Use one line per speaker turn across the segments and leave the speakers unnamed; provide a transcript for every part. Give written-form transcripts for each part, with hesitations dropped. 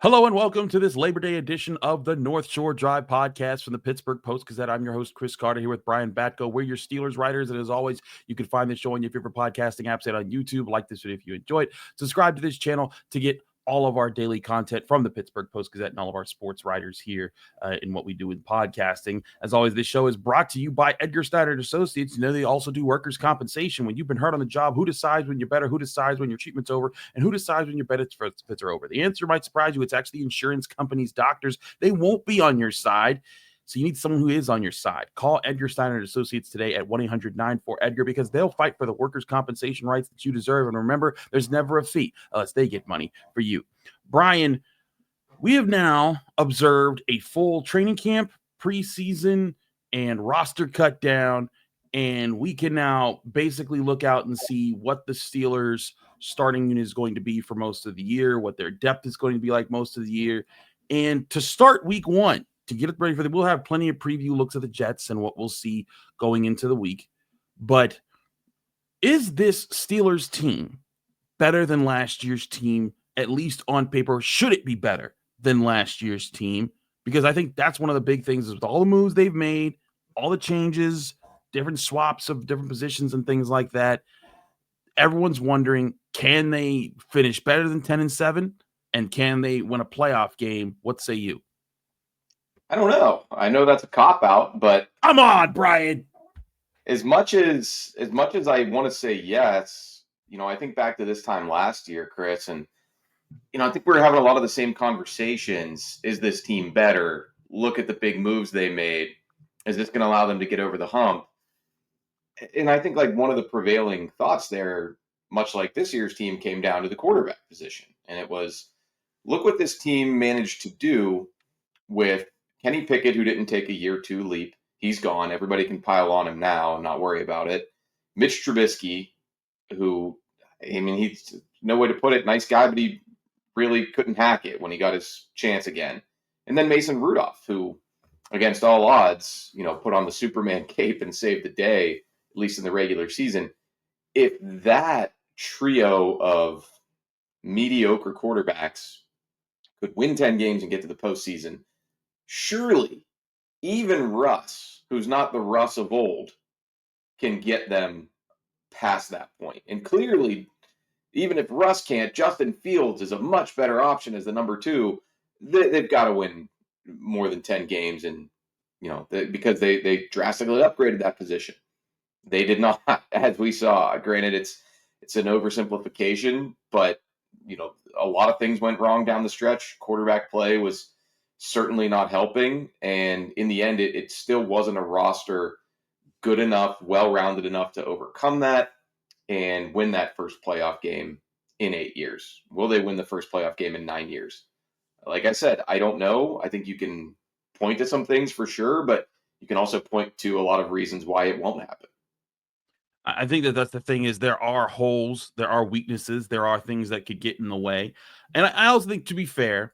Hello and welcome to this Labor Day edition of the North Shore Drive podcast from the Pittsburgh Post-Gazette. I'm your host, Chris Carter, here with Brian Batko. We're your Steelers writers, and as always, you can find this show on your favorite podcasting apps and on YouTube. Like this video if you enjoyed. Subscribe to this channel to get all of our daily content from the Pittsburgh Post-Gazette and all of our sports writers here in what we do in podcasting. As always, this show is brought to you by Edgar Snyder Associates. You know, they also do workers' compensation. When you've been hurt on the job, who decides when you're better? Who decides when your treatment's over? And who decides when your benefits are over? The answer might surprise you. It's actually insurance companies, doctors. They won't be on your side. So you need someone who is on your side. Call Edgar Snyder Associates today at 1-800-94-EDGAR because they'll fight for the workers' compensation rights that you deserve. And remember, there's never a fee unless they get money for you. Brian, we have now observed a full training camp, preseason, and roster cut down, and we can now basically look out and see what the Steelers' starting unit is going to be for most of the year, what their depth is going to be like most of the year. And to start week one, to get it ready for we'll have plenty of preview looks at the Jets and what we'll see going into the week. But is this Steelers team better than last year's team, at least on paper? Should it be better than last year's team? Because I think that's one of the big things is with all the moves they've made, all the changes, different swaps of different positions and things like that. Everyone's wondering, can they finish better than 10-7? And can they win a playoff game? What say you?
I don't know. I know that's a cop-out, but
come on, Brian.
As much as I want to say yes, I think back to this time last year, Chris, and I think we're having a lot of the same conversations. Is this team better? Look at the big moves they made. Is this going to allow them to get over the hump? And I think like one of the prevailing thoughts there, much like this year's team, came down to the quarterback position. And it was, look what this team managed to do with Kenny Pickett, who didn't take a year two leap. He's gone. Everybody can pile on him now and not worry about it. Mitch Trubisky, who, he's no way to put it, nice guy, but he really couldn't hack it when he got his chance again. And then Mason Rudolph, who, against all odds, put on the Superman cape and saved the day, at least in the regular season. If that trio of mediocre quarterbacks could win 10 games and get to the postseason, surely even Russ, who's not the Russ of old, can get them past that point. And clearly, even if Russ can't, Justin Fields is a much better option as the number two. They've got to win more than 10 games, and because they drastically upgraded that position. They did not, as we saw. Granted, it's an oversimplification, but a lot of things went wrong down the stretch. Quarterback play was certainly not helping, and in the end, it still wasn't a roster good enough, well-rounded enough to overcome that and win that first playoff game in 8 years. Will they win the first playoff game in 9 years? Like I said, I don't know. I think you can point to some things for sure, but you can also point to a lot of reasons why it won't happen.
I think that's the thing is there are holes, there are weaknesses, there are things that could get in the way. And I also think, to be fair,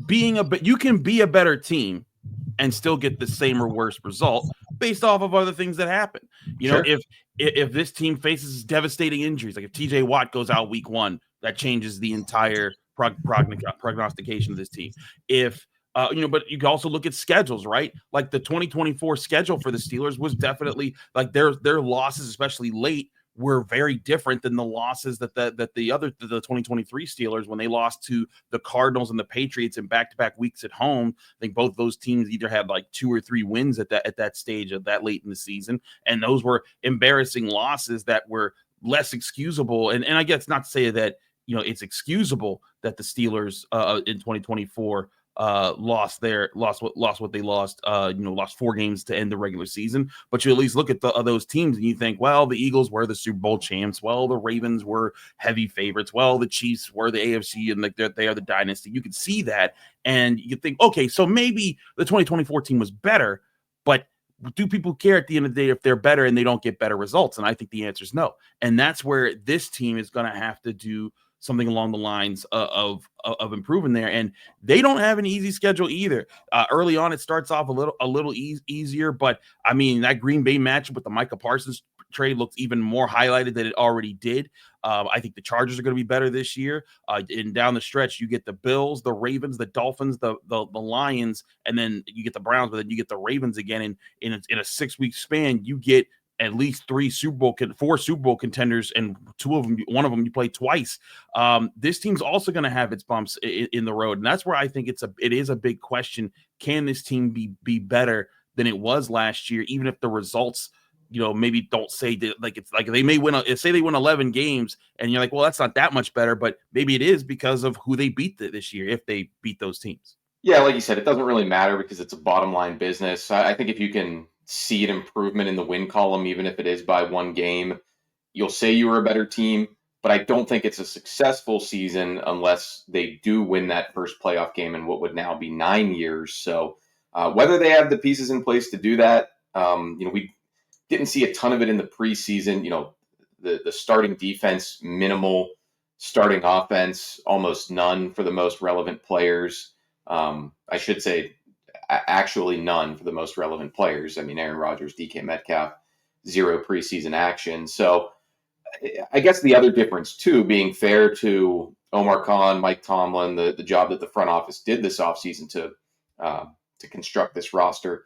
you can be a better team and still get the same or worse result based off of other things that happen. Sure. If this team faces devastating injuries, like if TJ Watt goes out week one, that changes the entire prognostication of this team. But you can also look at schedules, right? Like the 2024 schedule for the Steelers was definitely like their losses, especially late, were very different than the losses that the 2023 Steelers, when they lost to the Cardinals and the Patriots in back-to-back weeks at home. I think both those teams either had like 2 or 3 wins at that stage of that late in the season, and those were embarrassing losses that were less excusable. And I guess not to say that it's excusable that the Steelers in 2024 lost what they lost, lost 4 games to end the regular season. But you at least look at those teams and you think, well, the Eagles were the Super Bowl champs. Well, the Ravens were heavy favorites. Well, the Chiefs were the AFC and they are the dynasty. You could see that and you think, okay, so maybe the 2024 team was better, but do people care at the end of the day if they're better and they don't get better results? And I think the answer is no. And that's where this team is going to have to do something along the lines of improving there. And they don't have an easy schedule either. Early on, it starts off a little easier, but I mean, that Green Bay matchup with the Micah Parsons trade looks even more highlighted than it already did. I think the Chargers are going to be better this year. And down the stretch, you get the Bills, the Ravens, the Dolphins, the Lions, and then you get the Browns, but then you get the Ravens again. In a 6-week span, you get at least 4 Super Bowl contenders, and one of them you play twice. This team's also going to have its bumps in the road, and that's where I think it is a big question. Can this team be better than it was last year, even if the results, maybe don't say that, like, it's like they may say they win 11 games and you're like, well, that's not that much better, but maybe it is because of who they beat this year, if they beat those teams.
Yeah, like you said, it doesn't really matter because it's a bottom line business. I think if you can see an improvement in the win column, even if it is by 1 game, you'll say you were a better team, but I don't think it's a successful season unless they do win that first playoff game in what would now be 9 years. So whether they have the pieces in place to do that, we didn't see a ton of it in the preseason. The starting defense, minimal; starting offense, almost none for the most relevant players. I should say actually none for the most relevant players. I mean, Aaron Rodgers, DK Metcalf, 0 preseason action. So I guess the other difference, too, being fair to Omar Khan, Mike Tomlin, the job that the front office did this offseason to construct this roster.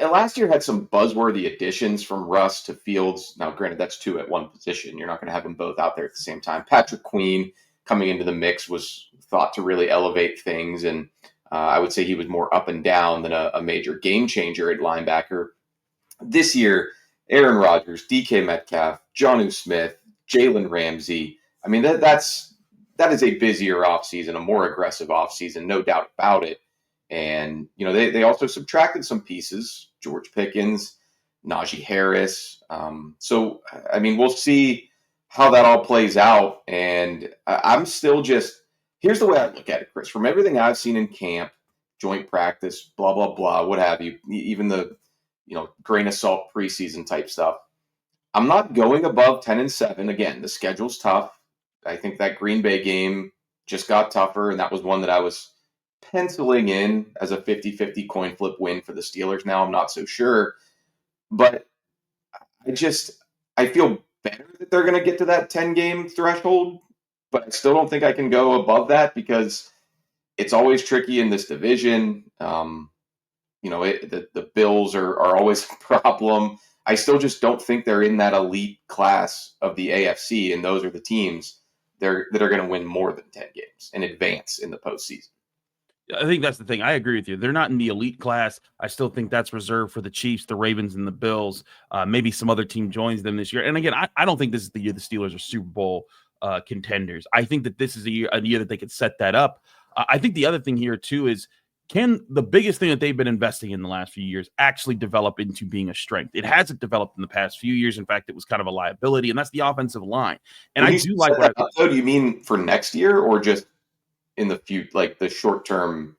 Last year had some buzzworthy additions from Russ to Fields. Now, granted, that's 2 at one position. You're not going to have them both out there at the same time. Patrick Queen coming into the mix was thought to really elevate things, and I would say he was more up and down than a major game changer at linebacker. This year, Aaron Rodgers, DK Metcalf, Jonnu Smith, Jalen Ramsey. I mean, that is a busier offseason, a more aggressive offseason, no doubt about it. And, they also subtracted some pieces, George Pickens, Najee Harris. So, I mean, we'll see how that all plays out. And I'm still here's the way I look at it, Chris. From everything I've seen in camp, joint practice, blah, blah, blah, what have you, even the, grain of salt preseason type stuff, I'm not going above 10-7. Again, the schedule's tough. I think that Green Bay game just got tougher, and that was one that I was penciling in as a 50-50 coin flip win for the Steelers. Now I'm not so sure, but I feel better that they're going to get to that 10-game threshold, but I still don't think I can go above that because it's always tricky in this division. The Bills are always a problem. I still just don't think they're in that elite class of the AFC, and those are the teams that are going to win more than 10 games and advance in the postseason.
I think that's the thing. I agree with you. They're not in the elite class. I still think that's reserved for the Chiefs, the Ravens, and the Bills. Maybe some other team joins them this year. And again, I don't think this is the year the Steelers are Super Bowl contenders. I think that this is a year that they could set that up. I think the other thing here, too, is can the biggest thing that they've been investing in the last few years actually develop into being a strength? It hasn't developed in the past few years. In fact, it was kind of a liability, and that's the offensive line. And I do like what
so do you mean for next year or just in the future, like the short term?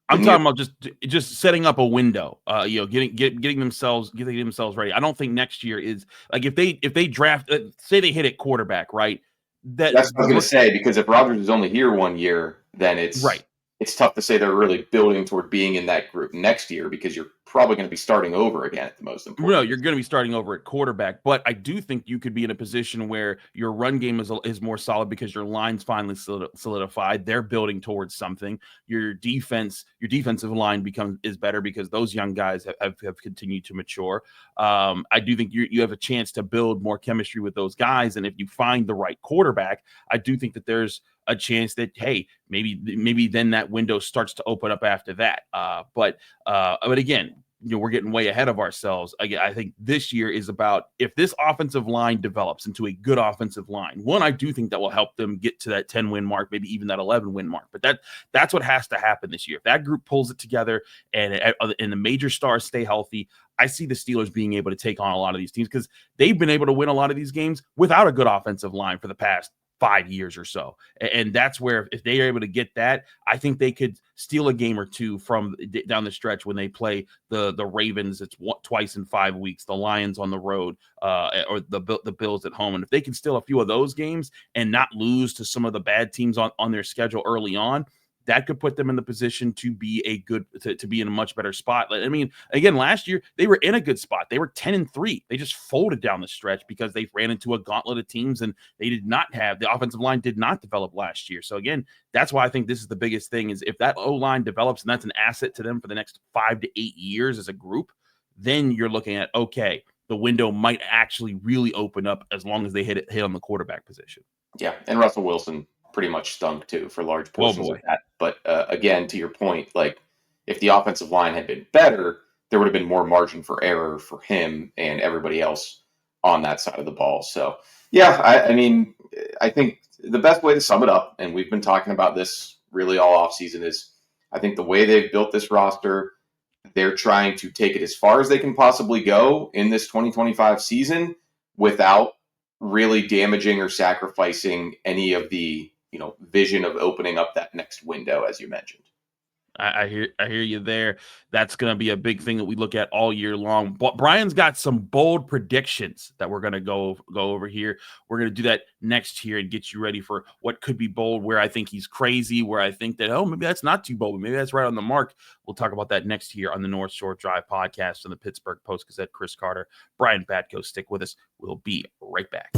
I'm talking about just setting up a window, getting themselves ready. I don't think next year is like if they draft, say they hit at quarterback, right?
That's what I was going to say, because if Rodgers is only here 1 year, then it's
right.
It's tough to say they're really building toward being in that group next year because you're probably going to be starting over again at the most important.
No, you're going to be starting over at quarterback, but I do think you could be in a position where your run game is more solid because your line's finally solidified. They're building towards something. Your defensive line is better because those young guys have continued to mature. I do think you have a chance to build more chemistry with those guys, and if you find the right quarterback, I do think that there's a chance that, hey, maybe then that window starts to open up after that. But again, we're getting way ahead of ourselves. I think this year is about if this offensive line develops into a good offensive line. One, I do think that will help them get to that 10-win mark, maybe even that 11-win mark. But that's what has to happen this year. If that group pulls it together and the major stars stay healthy, I see the Steelers being able to take on a lot of these teams because they've been able to win a lot of these games without a good offensive line for the past 5 years or so. And that's where if they are able to get that, I think they could steal a game or two from down the stretch when they play the Ravens. It's twice in 5 weeks, the Lions on the road, or the Bills at home. And if they can steal a few of those games and not lose to some of the bad teams on their schedule early on, that could put them in the position to be to be in a much better spot. I mean, again, last year they were in a good spot. They were 10-3. They just folded down the stretch because they ran into a gauntlet of teams, and they did not have the offensive line did not develop last year. So again, that's why I think this is the biggest thing is if that O-line develops and that's an asset to them for the next 5 to 8 years as a group, then you're looking at, okay, the window might actually really open up as long as they hit on the quarterback position.
Yeah, and Russell Wilson pretty much stunk too for large portions of that. But again, to your point, like if the offensive line had been better, there would have been more margin for error for him and everybody else on that side of the ball. So yeah, I mean, I think the best way to sum it up, and we've been talking about this really all offseason, is I think the way they've built this roster, they're trying to take it as far as they can possibly go in this 2025 season without really damaging or sacrificing any of the, vision of opening up that next window, as you mentioned.
I hear you there. That's going to be a big thing that we look at all year long. But Brian's got some bold predictions that we're going to go over here. We're going to do that next year and get you ready for what could be bold, where I think he's crazy, where I think that, maybe that's not too bold, but maybe that's right on the mark. We'll talk about that next year on the North Shore Drive podcast from the Pittsburgh Post-Gazette. Chris Carter, Brian Batko, stick with us. We'll be right back.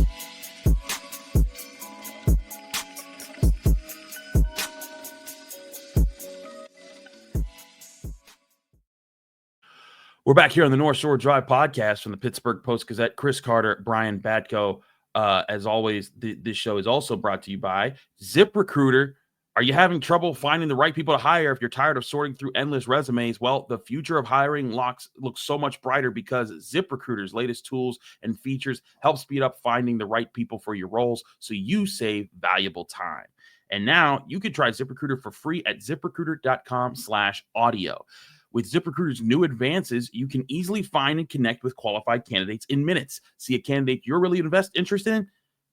We're back here on the North Shore Drive podcast from the Pittsburgh Post-Gazette. Chris Carter, Brian Batko. As always, this show is also brought to you by ZipRecruiter. Are you having trouble finding the right people to hire if you're tired of sorting through endless resumes? Well, the future of hiring looks so much brighter because ZipRecruiter's latest tools and features help speed up finding the right people for your roles so you save valuable time. And now you can try ZipRecruiter for free at ZipRecruiter.com/audio. With ZipRecruiter's new advances, you can easily find and connect with qualified candidates in minutes. See a candidate you're really interested in?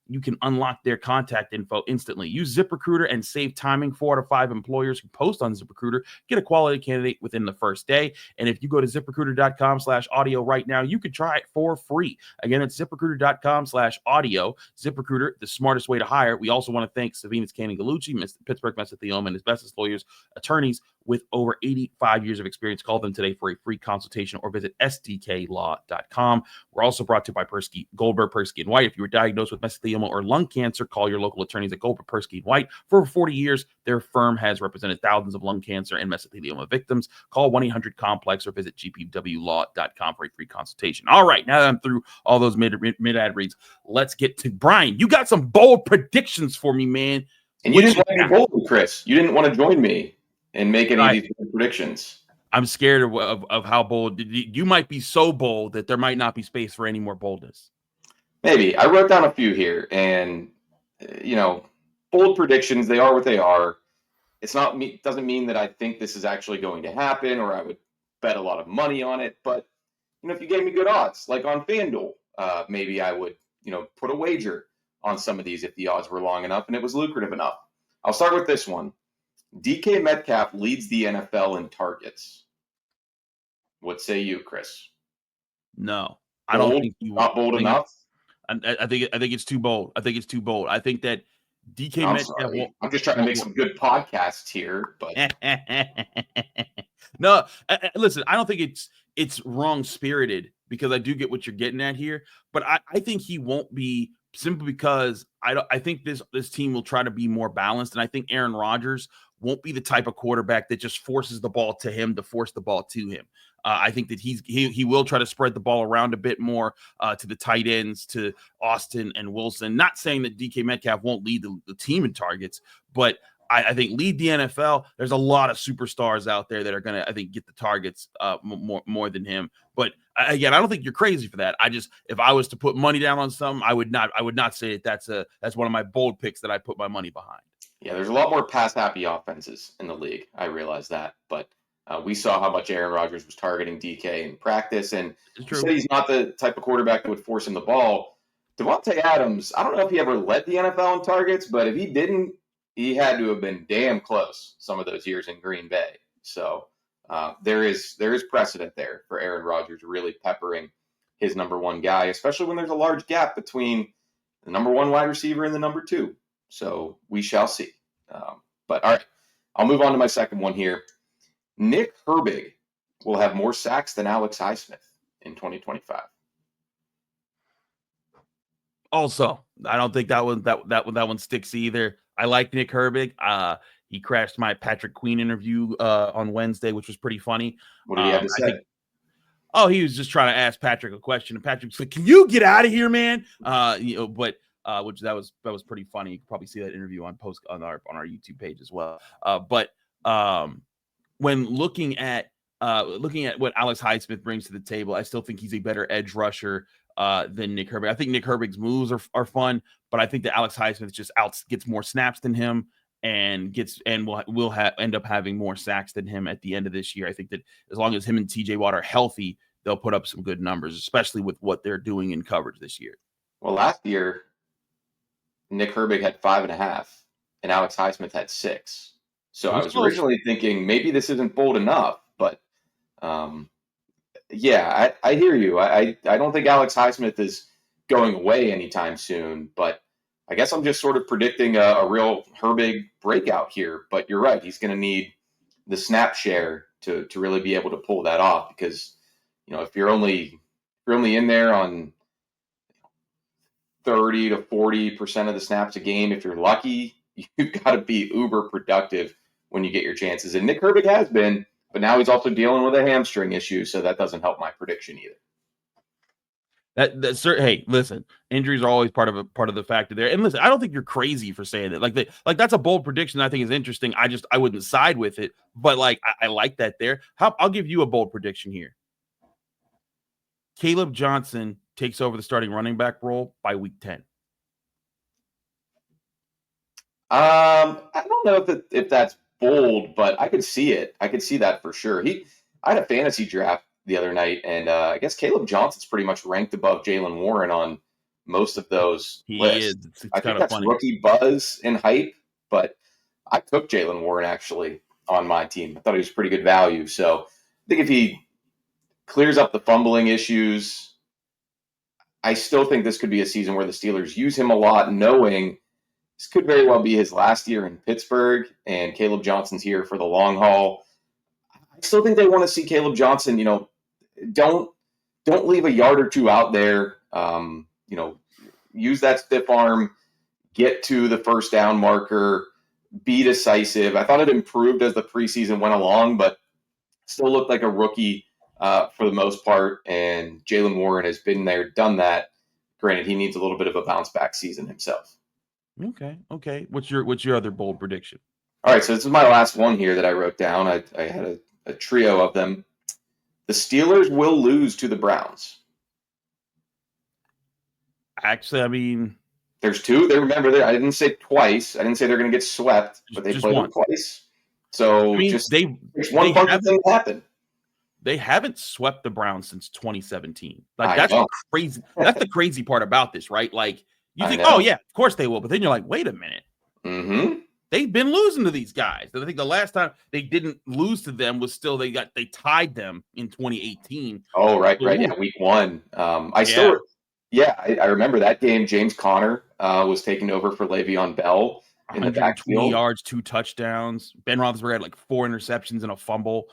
You can unlock their contact info instantly. Use ZipRecruiter and save timing. 4 out of 5 employers who post on ZipRecruiter get a quality candidate within the first day. And if you go to ZipRecruiter.com/audio right now, you can try it for free. Again, it's ZipRecruiter.com/audio. ZipRecruiter, the smartest way to hire. We also want to thank Savinas Canning-Gallucci, Pittsburgh Mesothelioma, and his bestest lawyers, attorneys with over 85 years of experience. Call them today for a free consultation or visit sdklaw.com. We're also brought to you by Goldberg, Persky & White. If you were diagnosed with mesothelioma or lung cancer, call your local attorneys at Goldberg, Persky & White. For over 40 years, their firm has represented thousands of lung cancer and mesothelioma victims. Call 1-800-COMPLEX or visit gpwlaw.com for a free consultation. All right, now that I'm through all those mid-ad reads, let's get to Brian. You got some bold predictions for me, man.
And you didn't want to be bold, Chris. You didn't want to join me and make any of these predictions.
I'm scared of how bold. You might be so bold that there might not be space for any more boldness.
Maybe. I wrote down a few here, and, bold predictions, they are what they are. Doesn't mean that I think this is actually going to happen or I would bet a lot of money on it. But, if you gave me good odds, like on FanDuel, maybe I would, put a wager on some of these if the odds were long enough and it was lucrative enough. I'll start with this one. DK Metcalf leads the NFL in targets. What say you, Chris?
No, I don't think you
not bold enough.
I think it's too bold. I think it's too bold. I think that DK Metcalf.
I'm just trying to make some good podcasts here, but
no. Listen, I don't think it's wrong spirited because I do get what you're getting at here, but I think he won't be simply because I think this team will try to be more balanced, and I think Aaron Rodgers won't be the type of quarterback that just forces the ball to him to force the ball to him. I think that he will try to spread the ball around a bit more to the tight ends, to Austin and Wilson. Not saying that DK Metcalf won't lead the team in targets, but I think lead the NFL. There's a lot of superstars out there that are going to, I think, get the targets more than him. But again, I don't think you're crazy for that. If I was to put money down on something, I would not say that's one of my bold picks that I put my money behind.
Yeah, there's a lot more pass-happy offenses in the league. I realize that, but we saw how much Aaron Rodgers was targeting DK in practice, and he said he's not the type of quarterback that would force him the ball. Devontae Adams, I don't know if he ever led the NFL in targets, but if he didn't, he had to have been damn close some of those years in Green Bay. So there is precedent there for Aaron Rodgers really peppering his number one guy, especially when there's a large gap between the number one wide receiver and the number two. So we shall see. But all right, I'll move on to my second one here. Nick Herbig will have more sacks than Alex Highsmith in 2025.
Also, I don't think that one sticks either. I like Nick Herbig. He crashed my Patrick Queen interview on Wednesday, which was pretty funny.
What did he have to say?
He was just trying to ask Patrick a question, and Patrick's like, "Can you get out of here, man?" But which that was pretty funny. You can probably see that interview on our YouTube page as well. But when looking at what Alex Highsmith brings to the table, I still think he's a better edge rusher than Nick Herbig. I think Nick Herbig's moves are fun, but I think that Alex Highsmith just gets more snaps than him and will end up having more sacks than him at the end of this year. I think that as long as him and TJ Watt are healthy, they'll put up some good numbers, especially with what they're doing in coverage this year.
Well, last year, Nick Herbig had 5.5, and Alex Highsmith had 6. So I was originally thinking maybe this isn't bold enough, but yeah, I hear you. I don't think Alex Highsmith is going away anytime soon, but I guess I'm just sort of predicting a real Herbig breakout here. But you're right. He's going to need the snap share to really be able to pull that off because, if you're only in there on 30 to 40% of the snaps a game, if you're lucky, you've got to be uber productive when you get your chances. And Nick Herbig has been, but now he's also dealing with a hamstring issue, so that doesn't help my prediction either.
Hey, listen, injuries are always part of the factor there. And listen, I don't think you're crazy for saying it. Like that's a bold prediction. I think is interesting. I wouldn't side with it, but I like that there. I'll give you a bold prediction here. Caleb Johnson takes over the starting running back role by week 10.
I don't know if that's bold, but I could see it. I could see that for sure. I had a fantasy draft the other night, and I guess Caleb Johnson's pretty much ranked above Jalen Warren on most of those lists. I think that's funny. Rookie buzz and hype, but I took Jalen Warren actually on my team. I thought he was pretty good value. So I think if he clears up the fumbling issues, I still think this could be a season where the Steelers use him a lot, knowing this could very well be his last year in Pittsburgh, and Caleb Johnson's here for the long haul. I still think they want to see Caleb Johnson, don't leave a yard or two out there. Use that stiff arm, get to the first down marker, be decisive. I thought it improved as the preseason went along, but still looked like a rookie for the most part. And Jalen Warren has been there, done that. Granted, he needs a little bit of a bounce back season himself.
Okay. What's your other bold prediction?
All right, so this is my last one here that I wrote down. I had a trio of them. The Steelers will lose to the Browns.
Actually, I mean,
there's two. I didn't say twice. I didn't say they're going to get swept, but they played them twice. So there's one funky thing happen.
They haven't swept the Browns since 2017. That's crazy. That's the crazy part about this, right? Like you think, oh yeah, of course they will, but then you're like, wait a minute.
Mm-hmm.
They've been losing to these guys. I think the last time they didn't lose to them was still they tied them in 2018.
Oh, right. Yeah, week 1. I remember that game. James Conner was taking over for Le'Veon Bell in the backfield.
20 yards, 2 touchdowns. Ben Roethlisberger had 4 interceptions and a fumble.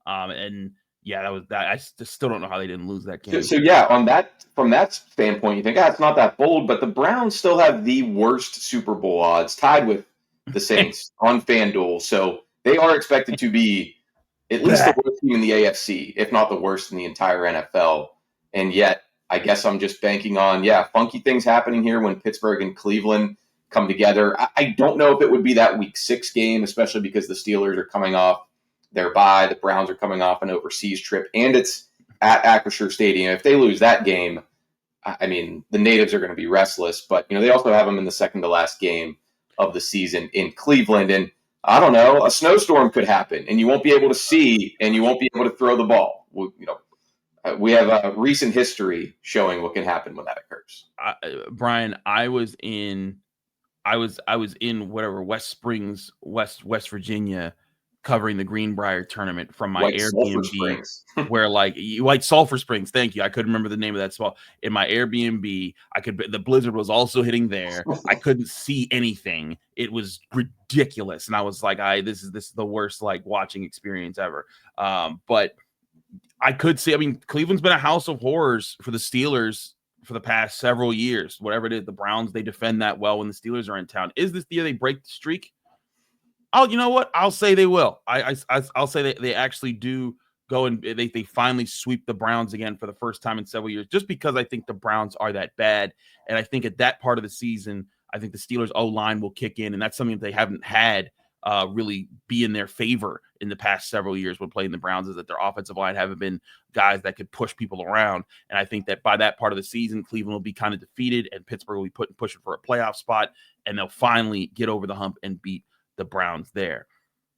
And yeah, that was that. I still don't know how they didn't lose that game.
So yeah, from that standpoint, you think it's not that bold, but the Browns still have the worst Super Bowl odds, tied with the Saints on FanDuel. So they are expected to be at least the worst team in the AFC, if not the worst in the entire NFL. And yet, I guess I'm just banking on, funky things happening here when Pittsburgh and Cleveland come together. I don't know if it would be that week 6 game, especially because the Steelers are coming off their bye. The Browns are coming off an overseas trip, and it's at Acrisure Stadium. If they lose that game, I mean, the natives are going to be restless, but they also have them in the second to last game of the season in Cleveland. And I don't know, a snowstorm could happen and you won't be able to see and you won't be able to throw the ball. We have a recent history showing what can happen when that occurs.
Brian, I was in whatever West Springs, West Virginia, covering the Greenbrier tournament from my
White Sulphur
Airbnb,
Springs.
where White Sulphur Springs. Thank you. I couldn't remember the name of that spot in my Airbnb. The blizzard was also hitting there. I couldn't see anything. It was ridiculous. And I was like, this is the worst like watching experience ever. But I could see, Cleveland's been a house of horrors for the Steelers for the past several years. Whatever it is, the Browns, they defend that well when the Steelers are in town. Is this the year they break the streak? Oh, you know what? I'll say they will. I'll say they actually do go and they finally sweep the Browns again for the first time in several years, just because I think the Browns are that bad. And I think at that part of the season, I think the Steelers O-line will kick in, and that's something that they haven't had really be in their favor in the past several years when playing the Browns, is that their offensive line haven't been guys that could push people around. And I think that by that part of the season, Cleveland will be kind of defeated and Pittsburgh will be pushing for a playoff spot, and they'll finally get over the hump and beat the Browns there.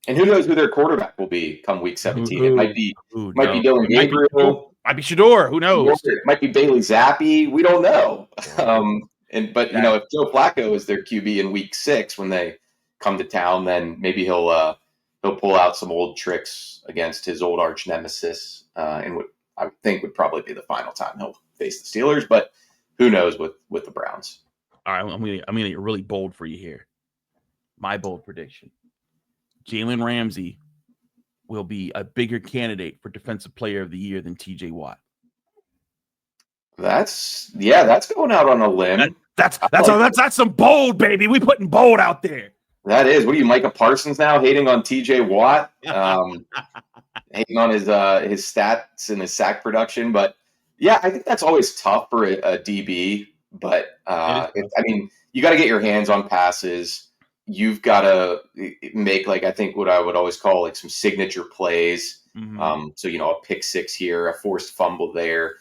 And who knows who their quarterback will be come week 17? It might be Dylan Gabriel.
Might be Shador. Who knows?
It might be Bailey Zappi. We don't know. But you know, if Joe Flacco is their QB in week 6 when they come to town, then maybe he'll pull out some old tricks against his old arch nemesis, and what I would think would probably be the final time he'll face the Steelers. But who knows with the Browns?
All right, I'm gonna get really bold for you here. My bold prediction: Jalen Ramsey will be a bigger candidate for Defensive Player of the Year than TJ Watt.
That's going out on a limb.
That's some bold, baby. We putting bold out there.
That is. What are you, Micah Parsons now, hating on TJ Watt, hating on his stats and his sack production? But yeah, I think that's always tough for a DB. But you got to get your hands on passes. You've got to make, like, I think what I would always call like some signature plays. Mm-hmm. So, a pick six here, a forced fumble there.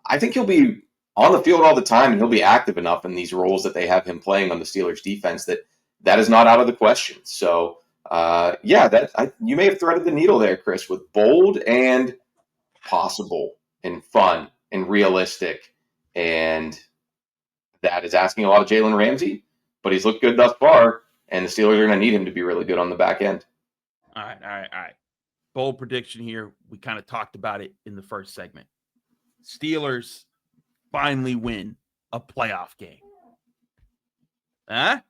I think he'll be on the field all the time, and he'll be active enough in these roles that they have him playing on the Steelers defense that is not out of the question. So, you may have threaded the needle there, Chris, with bold and possible and fun and realistic. And that is asking a lot of Jalen Ramsey, but he's looked good thus far. And the Steelers are going to need him to be really good on the back end.
All right. Bold prediction here. We kind of talked about it in the first segment. Steelers finally win a playoff game. Huh?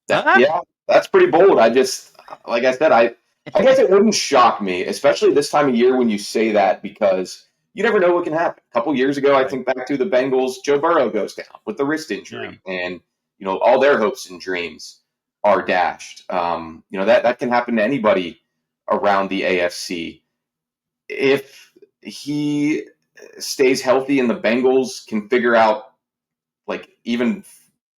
Yeah, that's pretty bold. I just, like I said, I guess it wouldn't shock me, especially this time of year when you say that, because you never know what can happen. A couple years ago, I think back to the Bengals, Joe Burrow goes down with the wrist injury, and all their hopes and dreams are dashed. That can happen to anybody around the AFC. If he stays healthy and the Bengals can figure out, like, even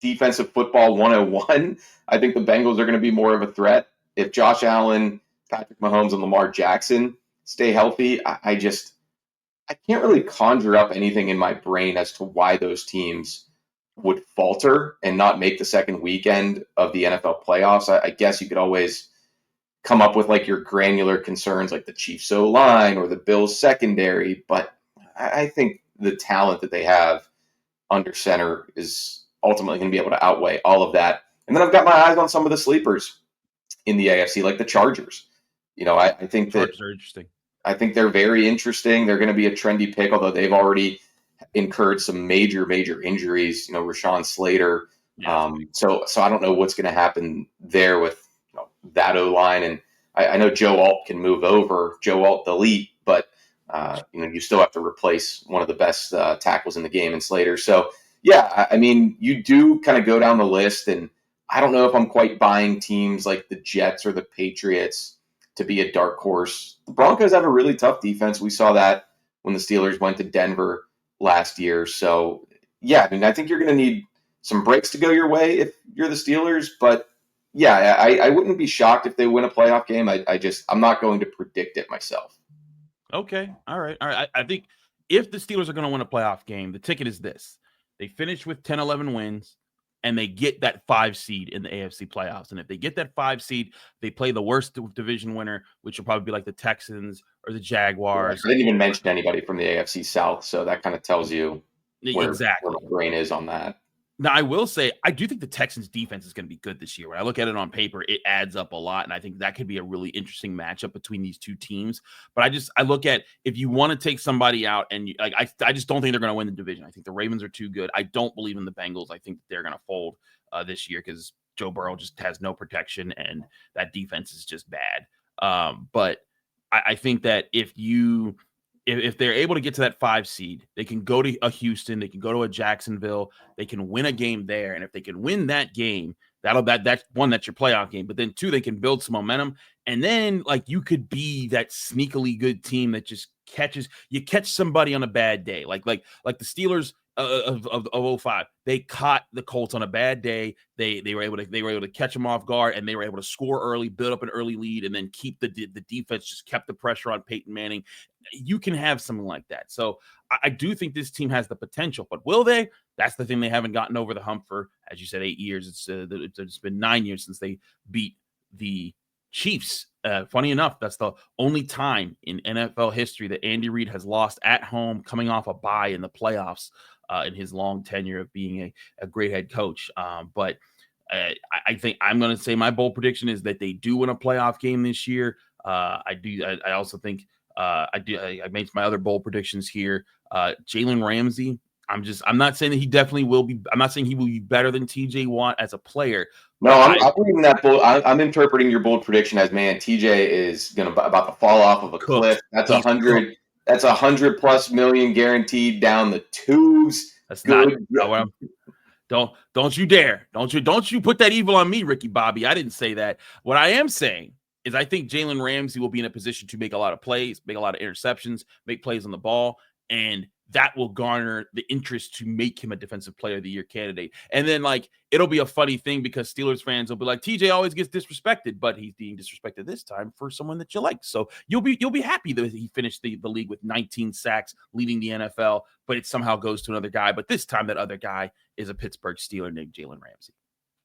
defensive football 101, I think the Bengals are going to be more of a threat. If Josh Allen, Patrick Mahomes, and Lamar Jackson stay healthy, I can't really conjure up anything in my brain as to why those teams would falter and not make the second weekend of the NFL playoffs. I guess you could always come up with, like, your granular concerns, like the Chiefs O-line or the Bills secondary, but I think the talent that they have under center is ultimately going to be able to outweigh all of that. And then I've got my eyes on some of the sleepers in the AFC, like the Chargers. I think that
Chargers are interesting. I
think they're very interesting. They're going to be a trendy pick, although they've already incurred some major injuries. Rashawn Slater.
Yeah.
So I don't know what's going to happen there with that O-line. And I know Joe Alt can move over, Joe Alt delete, but you still have to replace one of the best tackles in the game in Slater. So yeah, you do kind of go down the list, and I don't know if I'm quite buying teams like the Jets or the Patriots to be a dark horse. The Broncos have a really tough defense. We saw that when the Steelers went to Denver last year. So yeah, I think you're going to need some breaks to go your way if you're the Steelers, but yeah, I wouldn't be shocked if they win a playoff game. I'm not going to predict it myself.
Okay. All right. I think if the Steelers are going to win a playoff game, the ticket is this. They finish with 10, 11 wins, and they get that 5 seed in the AFC playoffs. And if they get that 5 seed, they play the worst division winner, which will probably be like the Texans or the Jaguars.
I didn't even mention anybody from the AFC South, so that kind of tells you where my brain is on that.
Now, I will say, I do think the Texans defense is going to be good this year. When I look at it on paper, it adds up a lot. And I think that could be a really interesting matchup between these two teams. But I look at, if you want to take somebody out, and I just don't think they're going to win the division. I think the Ravens are too good. I don't believe in the Bengals. I think they're going to fold this year because Joe Burrow just has no protection and that defense is just bad. But I think that if they're able to get to that 5 seed, they can go to a Houston, they can go to a Jacksonville, they can win a game there. And if they can win that game, that's one, that's your playoff game. But then 2, they can build some momentum. And then you could be that sneakily good team that just catch somebody on a bad day. Like the Steelers of 05. They caught the Colts on a bad day. They were able to catch them off guard, and they were able to score early, build up an early lead, and then keep the defense, just kept the pressure on Peyton Manning. You can have something like that. So I do think this team has the potential, but will they? That's the thing. They haven't gotten over the hump for, as you said, 8 years. It's been 9 years since they beat the Chiefs. Funny enough, that's the only time in NFL history that Andy Reid has lost at home coming off a bye in the playoffs in his long tenure of being a great head coach. But I think I'm going to say my bold prediction is that they do win a playoff game this year. I also think I made my other bold predictions here. Jalen Ramsey. I'm not saying that he definitely will be. I'm not saying he will be better than TJ Watt as a player.
No, I'm reading that bold. I'm interpreting your bold prediction as, man, TJ is about to fall off of a cliff. That's 100. That's 100+ million guaranteed down the tubes.
That's good. Don't you dare. Don't you put that evil on me, Ricky Bobby. I didn't say that. What I am saying is I think Jalen Ramsey will be in a position to make a lot of plays, make a lot of interceptions, make plays on the ball, and that will garner the interest to make him a defensive player of the year candidate. And then it'll be a funny thing because Steelers fans will be like, TJ always gets disrespected, but he's being disrespected this time for someone that you like. So you'll be happy that he finished the league with 19 sacks, leading the NFL, but it somehow goes to another guy. But this time that other guy is a Pittsburgh Steeler named Jalen Ramsey.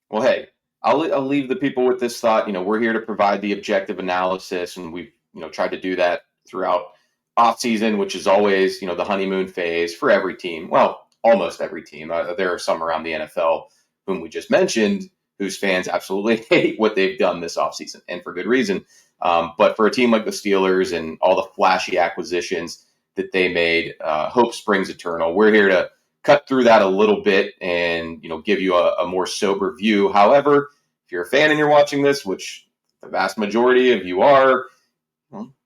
Well, hey, I'll leave the people with this thought. We're here to provide the objective analysis, and we've tried to do that throughout offseason, which is always, the honeymoon phase for every team. Well, almost every team. There are some around the NFL whom we just mentioned whose fans absolutely hate what they've done this offseason, and for good reason. But for a team like the Steelers and all the flashy acquisitions that they made, hope springs eternal. We're here to cut through that a little bit and, give you a more sober view. However, if you're a fan and you're watching this, which the vast majority of you are,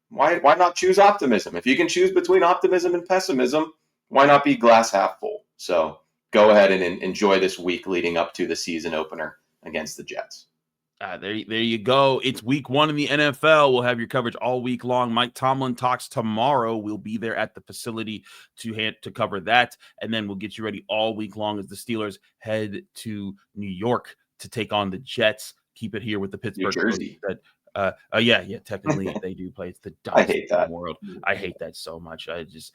why not choose optimism? If you can choose between optimism and pessimism, why not be glass half full? So go ahead and enjoy this week leading up to the season opener against the Jets.
There you go. It's week 1 in the NFL. We'll have your coverage all week long. Mike Tomlin talks tomorrow. We'll be there at the facility to cover that, and then we'll get you ready all week long as the Steelers head to New York to take on the Jets. Keep it here with the Pittsburgh.
New Jersey.
Yeah. Technically, they do play. It's the dumbest
thing in the
world. I hate that so much. I just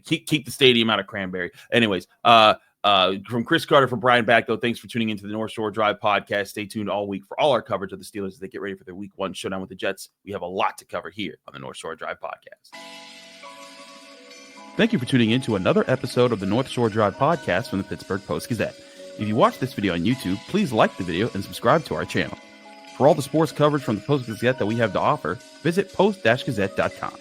keep the stadium out of Cranberry. Anyways, from Chris Carter, from Brian Batko, thanks for tuning into the North Shore Drive podcast. Stay tuned all week for all our coverage of the Steelers as they get ready for their week 1 showdown with the Jets. We have a lot to cover here on the North Shore Drive podcast. Thank you for tuning in to another episode of the North Shore Drive podcast from the Pittsburgh Post-Gazette. If you watch this video on YouTube, please like the video and subscribe to our channel. For all the sports coverage from the Post-Gazette that we have to offer, visit post-gazette.com.